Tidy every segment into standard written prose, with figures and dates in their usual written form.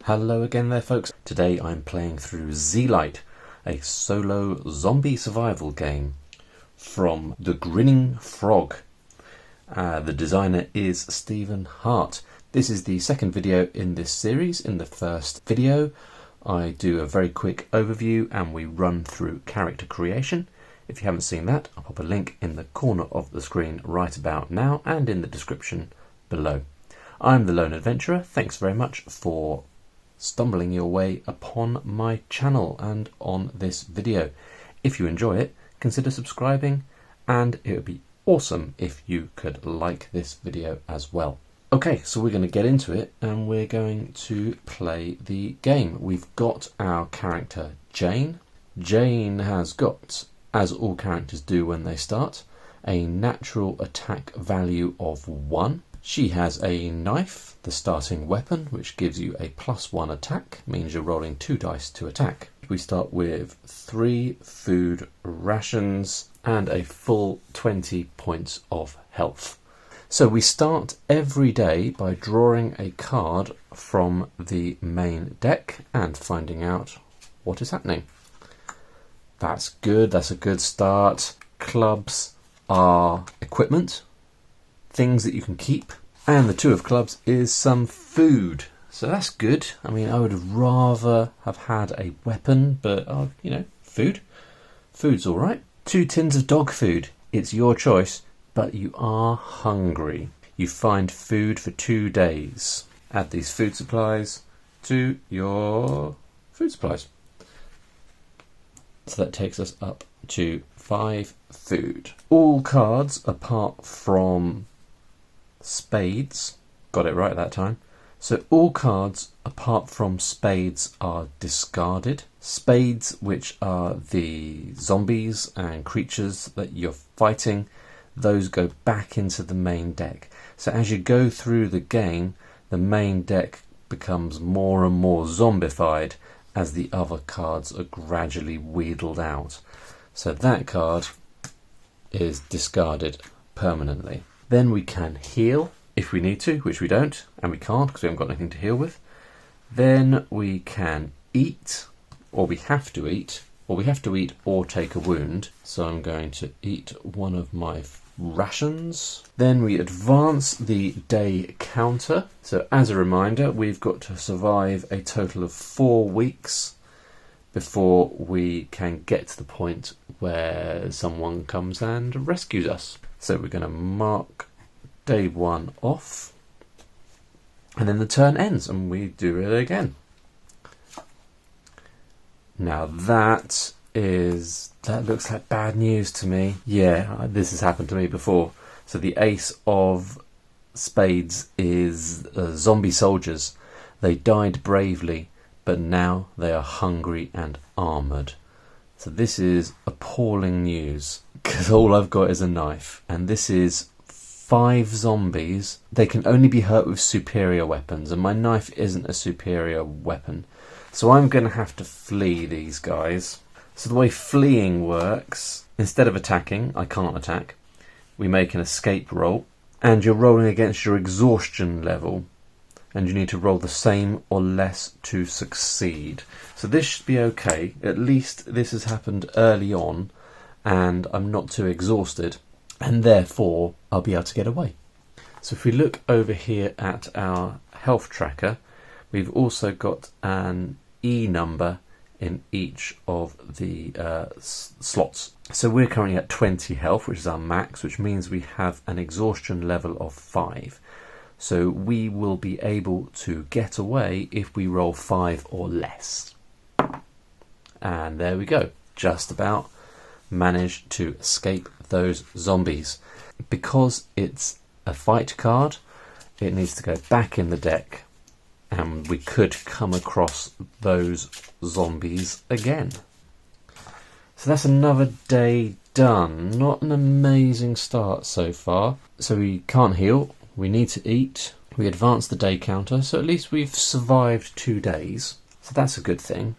Hello again there folks. Today I'm playing through Zilight, a solo zombie survival game from the Grinning Frog. The designer is Stephen Hart. This is the second video in this series. In the first video I do a very quick overview and we run through character creation. If you haven't seen that, I'll pop a link in the corner of the screen right about now and in the description below. I'm the Lone Adventurer. Thanks very much for stumbling your way upon my channel and on this video. If you enjoy it, consider subscribing, and it would be awesome if you could like this video as well. Okay, so we're going to get into it and we're going to play the game. We've got our character Jane. Jane has got, as all characters do when they start, a natural attack value of 1. She has a knife, the starting weapon, which gives you a +1 attack, means you're rolling 2 dice to attack. We start with 3 food rations and a full 20 points of health. So we start every day by drawing a card from the main deck and finding out what is happening. That's good, that's a good start. Clubs are equipment, things that you can keep, and the 2 of clubs is some food, so that's good. I mean, I would rather have had a weapon, but you know, food's all right. 2 tins of dog food. It's your choice, but you are hungry. You find food for 2 days. Add these food supplies to your food supplies. So that takes us up to 5 food. All cards apart from spades, got it right that time. So all cards apart from spades are discarded. Spades, which are the zombies and creatures that you're fighting, those go back into the main deck. So as you go through the game, the main deck becomes more and more zombified as the other cards are gradually wheedled out. So that card is discarded permanently. Then we can heal if we need to, which we don't, and we can't because we haven't got anything to heal with. Then we can eat, or we have to eat, or take a wound. So I'm going to eat one of my rations. Then we advance the day counter. So as a reminder, we've got to survive a total of 4 weeks before we can get to the point where someone comes and rescues us. So we're going to mark day 1 off, and then the turn ends and we do it again. Now that looks like bad news to me. Yeah, this has happened to me before. So the ace of spades is zombie soldiers. They died bravely, but now they are hungry and armoured. So this is appalling news, because all I've got is a knife, and this is 5 zombies. They can only be hurt with superior weapons, and my knife isn't a superior weapon. So I'm going to have to flee these guys. So the way fleeing works, instead of attacking, I can't attack, we make an escape roll, and you're rolling against your exhaustion level, and you need to roll the same or less to succeed. So this should be okay. At least this has happened early on and I'm not too exhausted, and therefore I'll be able to get away. So if we look over here at our health tracker, we've also got an E number in each of the slots. So we're currently at 20 health, which is our max, which means we have an exhaustion level of 5. So we will be able to get away if we roll 5 or less. And there we go. Just about managed to escape those zombies. Because it's a fight card, it needs to go back in the deck, and we could come across those zombies again. So that's another day done. Not an amazing start so far. So we can't heal. We need to eat. We advance the day counter, so at least we've survived 2 days. So that's a good thing.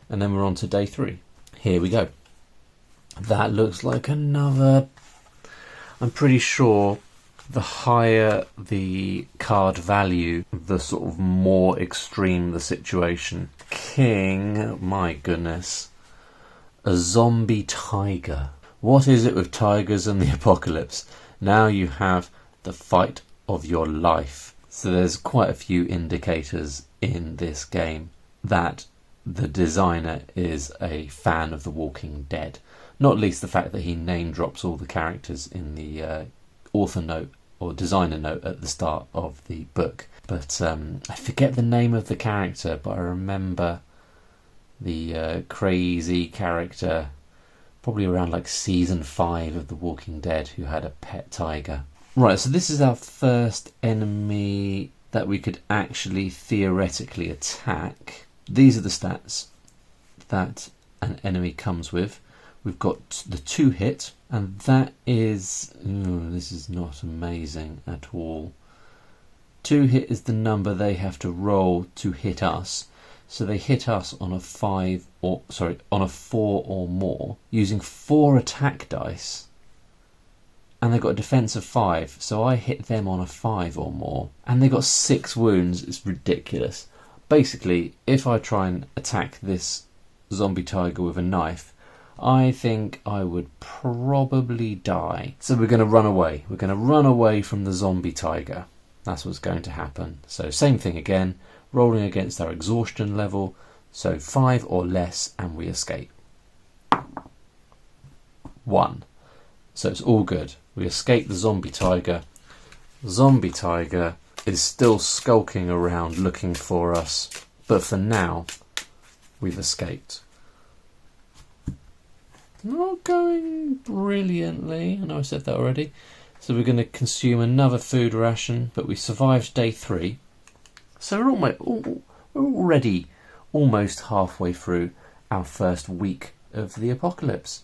And then we're on to day 3. Here we go. That looks like another... I'm pretty sure The higher the card value, the sort of more extreme the situation. King, my goodness. A zombie tiger. What is it with tigers and the apocalypse? Now you have the fight of your life. So there's quite a few indicators in this game that the designer is a fan of The Walking Dead. Not least the fact that he name drops all the characters in the author note or designer note at the start of the book. But I forget the name of the character, but I remember the crazy character probably around like season 5 of The Walking Dead who had a pet tiger. Right, so this is our first enemy that we could actually theoretically attack. These are the stats that an enemy comes with. We've got the 2 hit, and that is... this is not amazing at all. 2 hit is the number they have to roll to hit us. So they hit us on a 4 or more, using 4 attack dice. And they got a defense of 5, so I hit them on a 5 or more. And they got 6 wounds. It's ridiculous. Basically, if I try and attack this zombie tiger with a knife, I think I would probably die. So we're going to run away. We're going to run away from the zombie tiger. That's what's going to happen. So same thing again, rolling against our exhaustion level. So 5 or less and we escape. 1. So it's all good. We escape the zombie tiger. Zombie tiger is still skulking around looking for us. But for now, we've escaped. Not going brilliantly. I know I said that already. So we're going to consume another food ration. But we survived day 3. So we're already almost halfway through our first week of the apocalypse.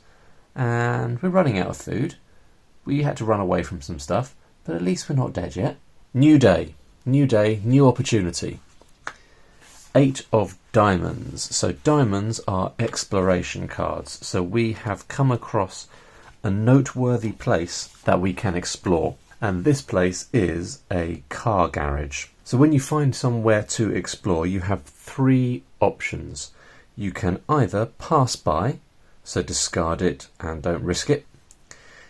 And we're running out of food. We had to run away from some stuff, but at least we're not dead yet. New day, new opportunity. 8 of diamonds. So diamonds are exploration cards. So we have come across a noteworthy place that we can explore. And this place is a car garage. So when you find somewhere to explore, you have 3 options. You can either pass by, so discard it and don't risk it.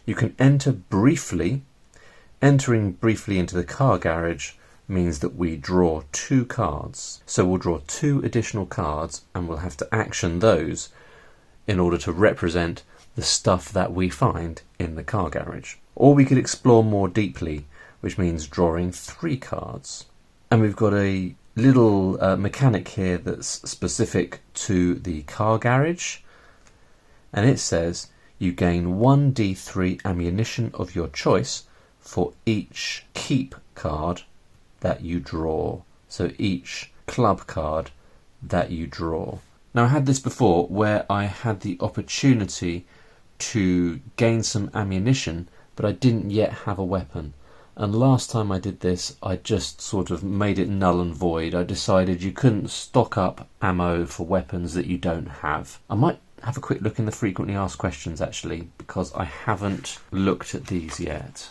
You can enter briefly. Entering briefly into the car garage means that we draw 2 cards. So we'll draw 2 additional cards and we'll have to action those in order to represent the stuff that we find in the car garage. Or we could explore more deeply, which means drawing 3 cards. And we've got a little mechanic here that's specific to the car garage. And it says you gain 1d3 ammunition of your choice for each keep card that you draw. So each club card that you draw. Now I had this before where I had the opportunity to gain some ammunition, but I didn't yet have a weapon. And last time I did this, I just sort of made it null and void. I decided you couldn't stock up ammo for weapons that you don't have. I might have a quick look in the frequently asked questions actually, because I haven't looked at these yet.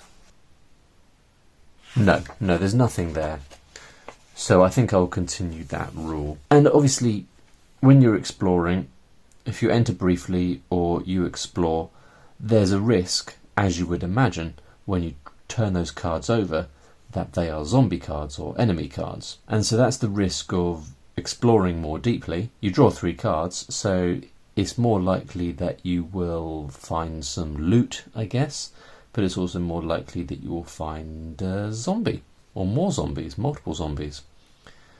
No, there's nothing there. So I think I'll continue that rule. And obviously, when you're exploring, if you enter briefly or you explore, there's a risk, as you would imagine, when you turn those cards over, that they are zombie cards or enemy cards. And so that's the risk of exploring more deeply. You draw 3 cards, so it's more likely that you will find some loot, I guess, but it's also more likely that you will find a zombie, or more zombies, multiple zombies.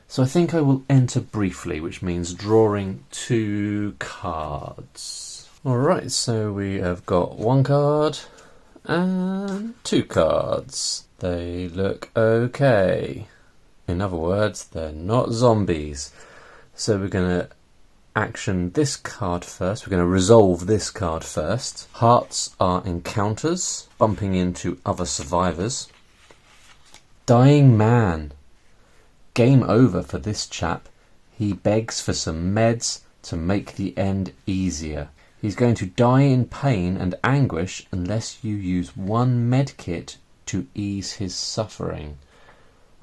So I think I will enter briefly, which means drawing 2 cards. Alright, so we have got 1 card and 2 cards. They look okay. In other words, they're not zombies. So we're going to action this card first. We're going to resolve this card first. Hearts are encounters, bumping into other survivors. Dying man. Game over for this chap. He begs for some meds to make the end easier. He's going to die in pain and anguish unless you use 1 med kit to ease his suffering.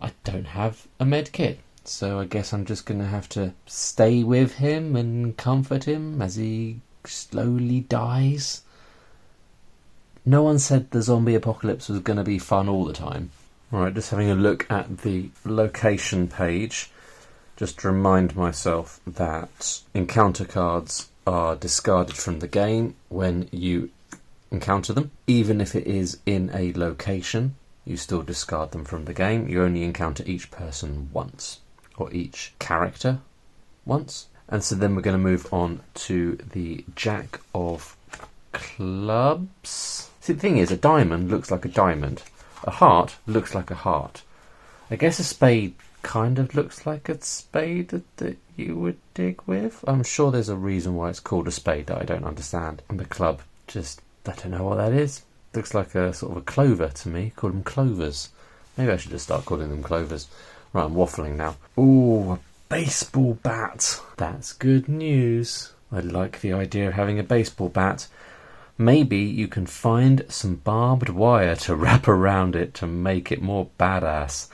I don't have a med kit, so I guess I'm just going to have to stay with him and comfort him as he slowly dies. No one said the zombie apocalypse was going to be fun all the time. Right, just having a look at the location page, just to remind myself that encounter cards are discarded from the game when you encounter them. Even if it is in a location, you still discard them from the game. You only encounter each person once, or each character once. And so then we're going to move on to the Jack of Clubs. See, the thing is, a diamond looks like a diamond. A heart looks like a heart. I guess a spade kind of looks like a spade that you would dig with. I'm sure there's a reason why it's called a spade that I don't understand. And the club, just, I don't know what that is. Looks like a sort of a clover to me. Call them clovers. Maybe I should just start calling them clovers. Right, I'm waffling now. Ooh, a baseball bat. That's good news. I like the idea of having a baseball bat. Maybe you can find some barbed wire to wrap around it to make it more badass.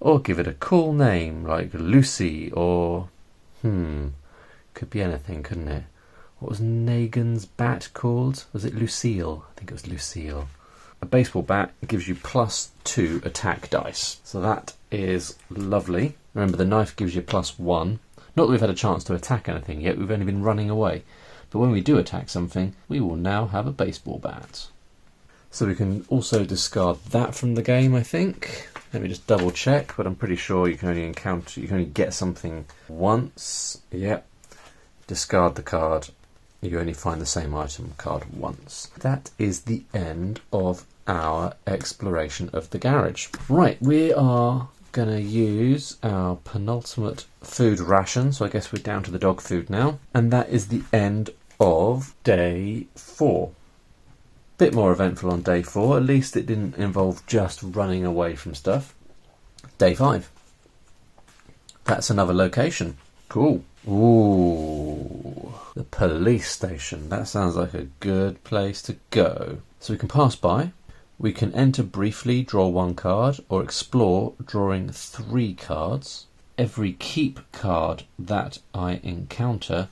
Or give it a cool name like Lucy or... could be anything, couldn't it? What was Negan's bat called? Was it Lucille? I think it was Lucille. A baseball bat gives you +2 attack dice. So that is lovely. Remember, the knife gives you +1. Not that we've had a chance to attack anything yet, we've only been running away. But when we do attack something, we will now have a baseball bat. So we can also discard that from the game, I think. Let me just double check, but I'm pretty sure you can only get something once. Yep. Discard the card. You only find the same item card once. That is the end of our exploration of the garage. Right, we are going to use our penultimate food ration, so I guess we're down to the dog food now. And that is the end of day 4. Bit more eventful on day 4, at least it didn't involve just running away from stuff. Day 5. That's another location. Cool. Ooh, the police station. That sounds like a good place to go. So we can pass by. We can enter briefly, draw 1 card, or explore, drawing 3 cards. Every keep card that I encounter,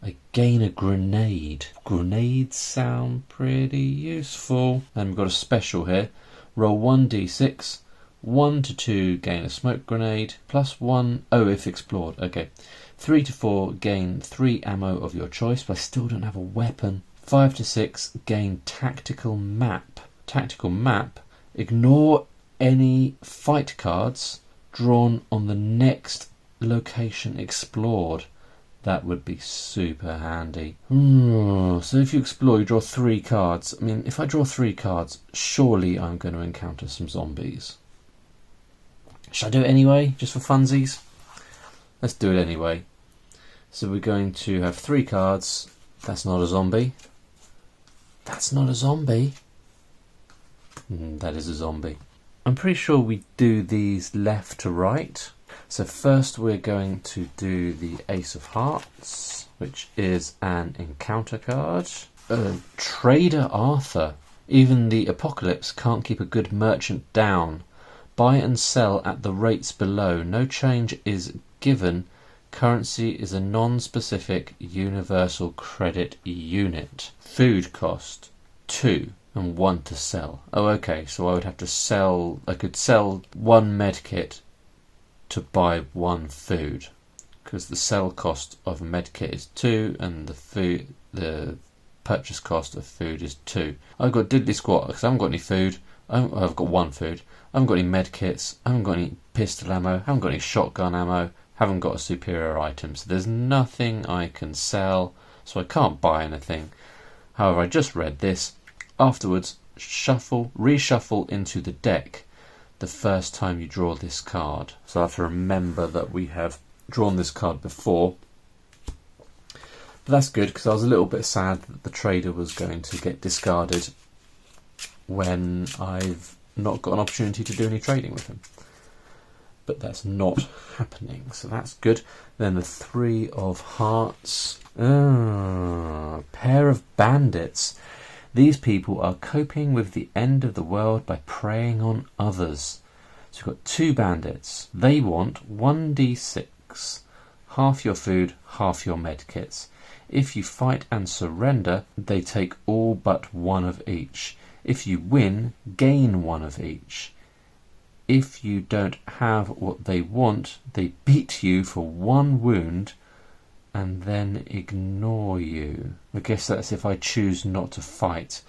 I gain a grenade. Grenades sound pretty useful. And we've got a special here. Roll 1d6. 1 to 2, gain a smoke grenade. +1, if explored. Okay. 3 to 4, gain 3 ammo of your choice, but I still don't have a weapon. 5 to 6, gain tactical map. Tactical map, ignore any fight cards drawn on the next location explored. That would be super handy. So if you explore, you draw 3 cards. I mean, if I draw 3 cards, surely I'm going to encounter some zombies. Should I do it anyway, just for funsies? Let's do it anyway. So we're going to have 3 cards. That's not a zombie. That's not a zombie. That is a zombie. I'm pretty sure we do these left to right. So first we're going to do the Ace of Hearts, which is an encounter card. Trader Arthur. Even the apocalypse can't keep a good merchant down. Buy and sell at the rates below. No change is given. Currency is a non-specific universal credit unit. Food cost 2 and 1 to sell. Oh, okay, so I would have to sell. I could sell 1 medkit to buy 1 food, because the sell cost of a medkit is 2 and the purchase cost of food is 2. I've got diddly squat because I haven't got any food. I've got 1 food. I haven't got any medkits. I haven't got any pistol ammo. I haven't got any shotgun ammo. Haven't got a superior item. So there's nothing I can sell, so I can't buy anything. However, I just read this. Afterwards, reshuffle into the deck the first time you draw this card. So I have to remember that we have drawn this card before. But that's good, because I was a little bit sad that the trader was going to get discarded when I've not got an opportunity to do any trading with him. But that's not happening, so that's good. Then the 3 of Hearts. Pair of bandits. These people are coping with the end of the world by preying on others. So we've got 2 bandits. They want 1d6, half your food, half your medkits. If you fight and surrender, they take all but 1 of each. If you win, gain 1 of each. If you don't have what they want, they beat you for 1 wound and then ignore you. I guess that's if I choose not to fight.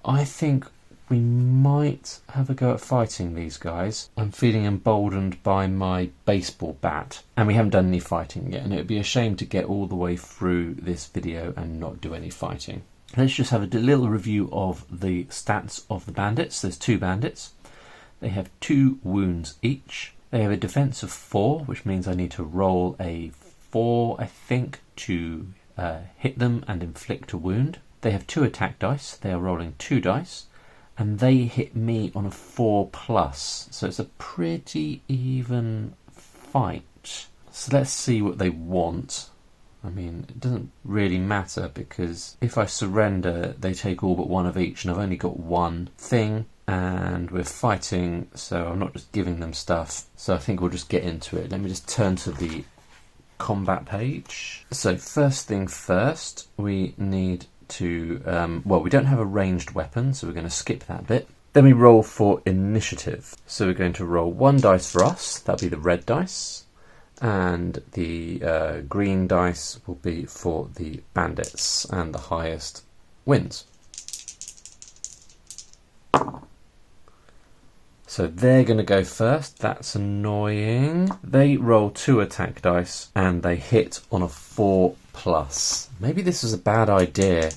I think we might have a go at fighting these guys. I'm feeling emboldened by my baseball bat, and we haven't done any fighting yet, and it would be a shame to get all the way through this video and not do any fighting. Let's just have a little review of the stats of the bandits. There's 2 bandits. They have 2 wounds each. They have a defense of 4, which means I need to roll a 4, I think, to hit them and inflict a wound. They have 2 attack dice. They are rolling 2 dice, and they hit me on a 4+, so it's a pretty even fight. So let's see what they want. I mean, it doesn't really matter, because if I surrender, they take all but 1 of each, and I've only got 1 thing, and we're fighting, so I'm not just giving them stuff. So I think we'll just get into it. Let me just turn to the combat page. So first thing first, we need to, well, we don't have a ranged weapon, so we're going to skip that bit. Then we roll for initiative. So we're going to roll 1 dice for us, that'll be the red dice, and the green dice will be for the bandits, and the highest wins. So they're going to go first. That's annoying. They roll 2 attack dice and they hit on a 4+. Maybe this was a bad idea.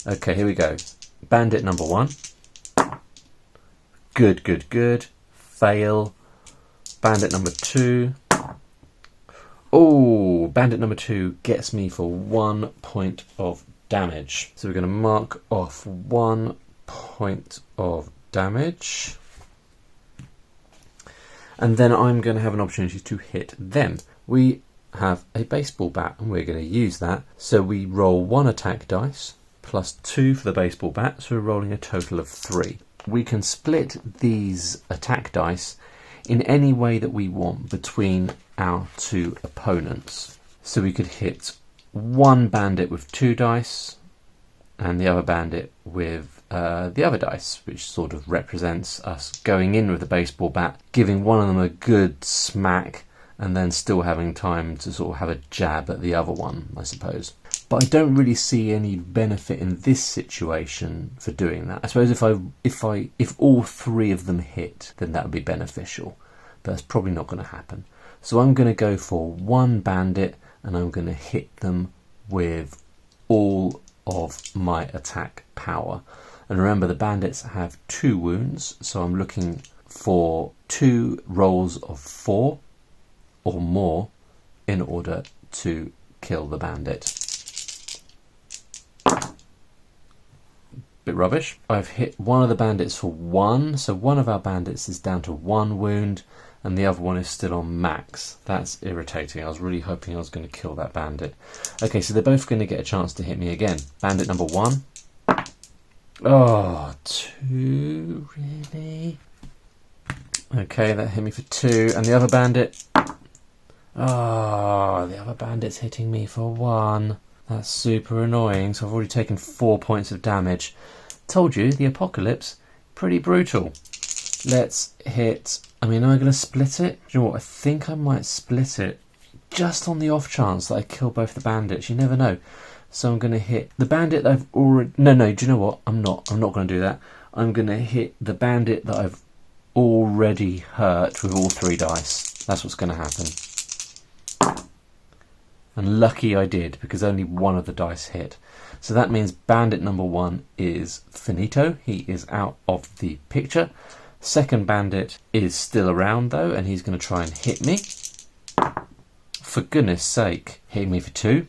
Okay, here we go. Bandit number 1. Good, good, good. Fail. Bandit number 2. Oh, bandit number 2 gets me for 1 point of damage. So we're going to mark off 1 point of damage. And then I'm going to have an opportunity to hit them. We have a baseball bat, and we're going to use that. So we roll 1 attack dice, plus 2 for the baseball bat, so we're rolling a total of 3. We can split these attack dice in any way that we want between our 2 opponents. So we could hit 1 bandit with 2 dice, and the other bandit with the other dice, which sort of represents us going in with the baseball bat, giving one of them a good smack, and then still having time to sort of have a jab at the other one, I suppose. But I don't really see any benefit in this situation for doing that. I suppose if all 3 of them hit, then that would be beneficial, but that's probably not going to happen. So I'm going to go for 1 bandit, and I'm going to hit them with all of my attack power. And remember, the bandits have 2 wounds, so I'm looking for 2 rolls of 4 or more in order to kill the bandit. Bit rubbish. I've hit one of the bandits for 1, so one of our bandits is down to 1 wound, and the other one is still on max. That's irritating. I was really hoping I was going to kill that bandit. Okay, so they're both going to get a chance to hit me again. Bandit number 1. Oh, 2, really? Okay, that hit me for 2. And the other bandit? Oh, the other bandit's hitting me for 1. That's super annoying. So I've already taken 4 points of damage. Told you, the apocalypse, pretty brutal. Let's hit... I mean, am I going to split it? Do you know what? I think I might split it. Just on the off chance that I kill both the bandits. You never know. So I'm going to hit the bandit that I've already... No, do you know what? I'm not going to do that. I'm going to hit the bandit that I've already hurt with all 3 dice. That's what's going to happen. And lucky I did, because only 1 of the dice hit. So that means bandit number 1 is finito. He is out of the picture. Second bandit is still around though, and he's going to try and hit me. For goodness sake, hitting me for 2.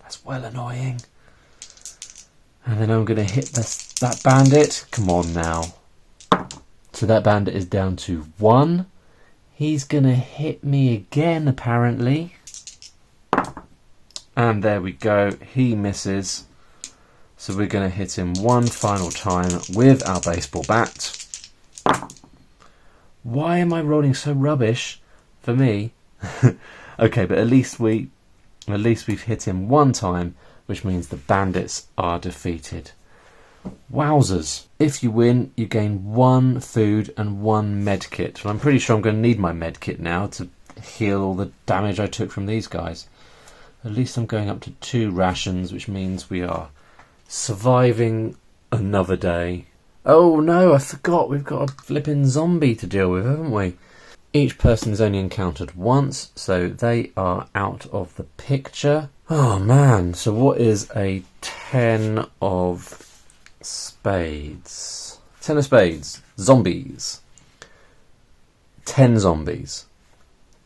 That's well annoying. And then I'm going to hit that bandit. Come on now. So that bandit is down to 1. He's going to hit me again, apparently. And there we go. He misses. So we're going to hit him one final time with our baseball bat. Why am I rolling so rubbish for me? Okay, but at least we've hit him one time, which means the bandits are defeated. Wowzers. If you win, you gain 1 food and 1 medkit. And I'm pretty sure I'm going to need my medkit now to heal all the damage I took from these guys. At least I'm going up to 2 rations, which means we are surviving another day. Oh no, I forgot, we've got a flipping zombie to deal with, haven't we? Each person is only encountered once, so they are out of the picture. Oh man, so what is a 10 of spades? 10 of spades. Zombies. 10 zombies.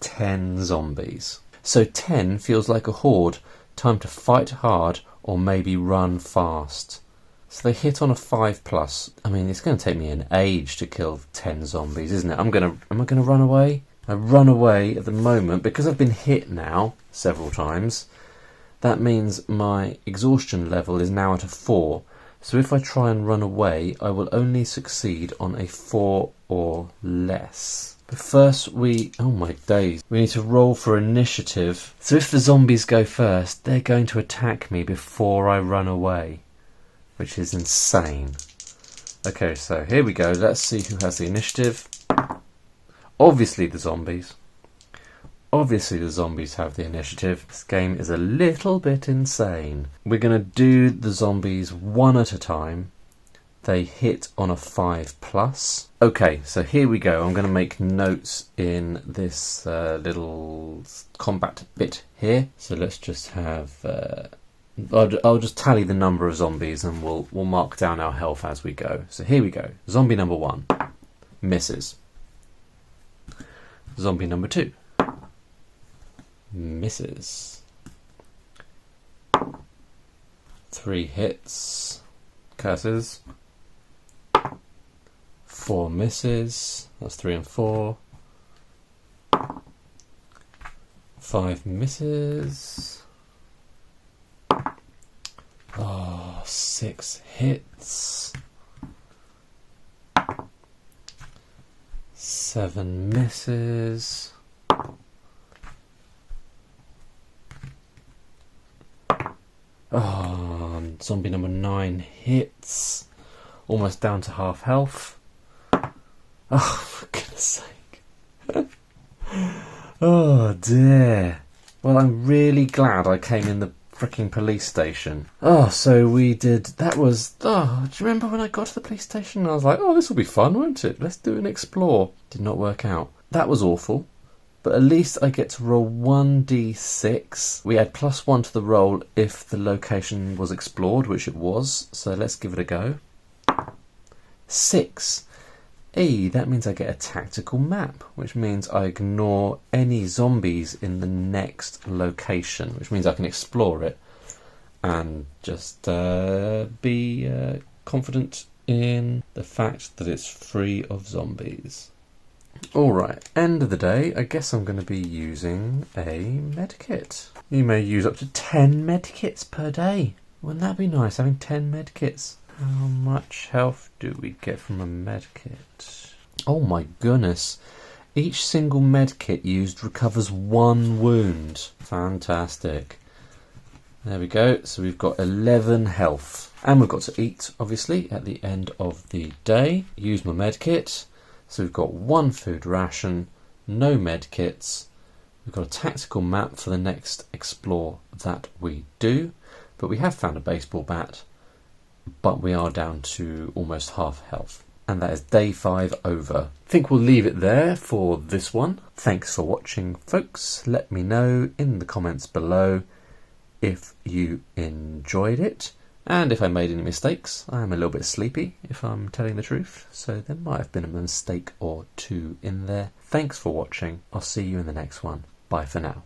10 zombies. So 10 feels like a horde. Time to fight hard or maybe run fast. So they hit on a 5+. I mean, it's going to take me an age to kill 10 zombies, isn't it? Am I going to run away? I run away at the moment because I've been hit now several times. That means my exhaustion level is now at a 4. So if I try and run away, I will only succeed on a 4 or less. But first oh my days, we need to roll for initiative. So if the zombies go first, they're going to attack me before I run away, which is insane. Okay, so here we go. Let's see who has the initiative. Obviously the zombies. Obviously the zombies have the initiative. This game is a little bit insane. We're going to do the zombies one at a time. They hit on a 5+. Okay, so here we go. I'm going to make notes in this little combat bit here. So let's just have... I'll just tally the number of zombies and we'll mark down our health as we go. So here we go. Zombie number 1 misses. Zombie number 2 misses. 3 hits. Curses. 4 misses. That's 3 and 4. 5 misses. Oh, 6 hits. 7 misses. Oh, zombie number 9 hits. Almost down to half health. Oh, for goodness sake. Oh dear. Well, I'm really glad I came in the freaking police station. Oh, so we did... That was... Oh, do you remember when I got to the police station? I was like, oh, this will be fun, won't it? Let's do an explore. Did not work out. That was awful. But at least I get to roll 1d6. We add +1 to the roll if the location was explored, which it was. So let's give it a go. 6. Hey, that means I get a tactical map, which means I ignore any zombies in the next location, which means I can explore it and just be confident in the fact that it's free of zombies. Alright, end of the day, I guess I'm going to be using a medkit. You may use up to 10 medkits per day. Wouldn't that be nice, having 10 medkits? How much health do we get from a medkit? Oh my goodness. Each single medkit used recovers 1 wound. Fantastic. There we go. So we've got 11 health. And we've got to eat, obviously, at the end of the day. Use my medkit. So we've got 1 food ration, no medkits. We've got a tactical map for the next explore that we do. But we have found a baseball bat. But we are down to almost half health. And that is day 5 over. I think we'll leave it there for this one. Thanks for watching, folks. Let me know in the comments below if you enjoyed it. And if I made any mistakes. I am a little bit sleepy, if I'm telling the truth. So there might have been a mistake or 2 in there. Thanks for watching. I'll see you in the next one. Bye for now.